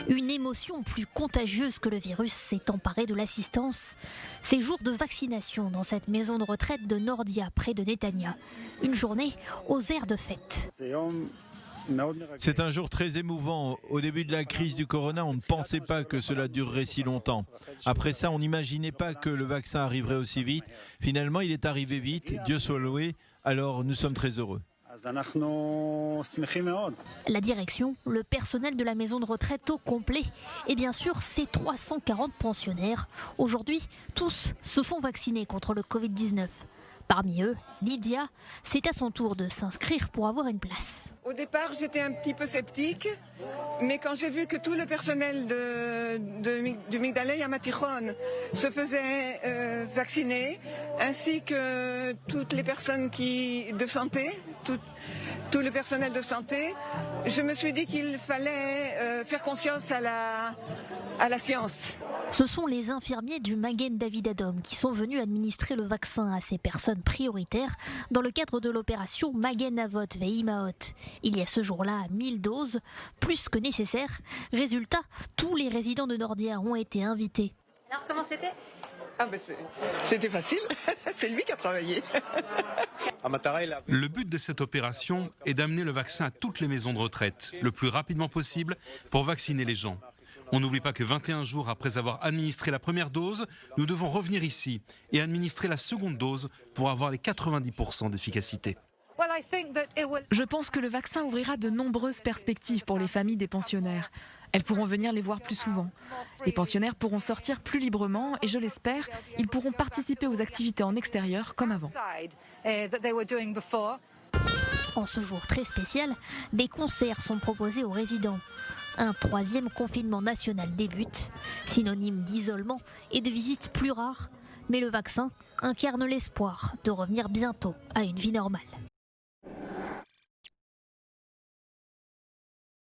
Une émotion plus contagieuse que le virus s'est emparée de l'assistance. Ces jours de vaccination dans cette maison de retraite de Nordia, près de Netanya. Une journée aux airs de fête. C'est un jour très émouvant. Au début de la crise du corona, on ne pensait pas que cela durerait si longtemps. Après ça, on n'imaginait pas que le vaccin arriverait aussi vite. Finalement, il est arrivé vite, Dieu soit loué, alors nous sommes très heureux. La direction, le personnel de la maison de retraite au complet et bien sûr ces 340 pensionnaires. Aujourd'hui, tous se font vacciner contre le Covid-19. Parmi eux, Lydia, c'est à son tour de s'inscrire pour avoir une place. Au départ, j'étais un petit peu sceptique, mais quand j'ai vu que tout le personnel du Migdalei Hamatichon se faisait vacciner, ainsi que toutes les personnes de santé, tout le personnel de santé, je me suis dit qu'il fallait faire confiance à la science. Ce sont les infirmiers du Magen David Adom qui sont venus administrer le vaccin à ces personnes prioritaires dans le cadre de l'opération Magen Avot Veimaot. Il y a ce jour-là 1000 doses, plus que nécessaire. Résultat, tous les résidents de Nordia ont été invités. Alors comment c'était ? C'était facile, c'est lui qui a travaillé. Le but de cette opération est d'amener le vaccin à toutes les maisons de retraite, le plus rapidement possible, pour vacciner les gens. On n'oublie pas que 21 jours après avoir administré la première dose, nous devons revenir ici et administrer la seconde dose pour avoir les 90% d'efficacité. Je pense que le vaccin ouvrira de nombreuses perspectives pour les familles des pensionnaires. Elles pourront venir les voir plus souvent. Les pensionnaires pourront sortir plus librement et je l'espère, ils pourront participer aux activités en extérieur comme avant. En ce jour très spécial, des concerts sont proposés aux résidents. Un troisième confinement national débute, synonyme d'isolement et de visites plus rares. Mais le vaccin incarne l'espoir de revenir bientôt à une vie normale.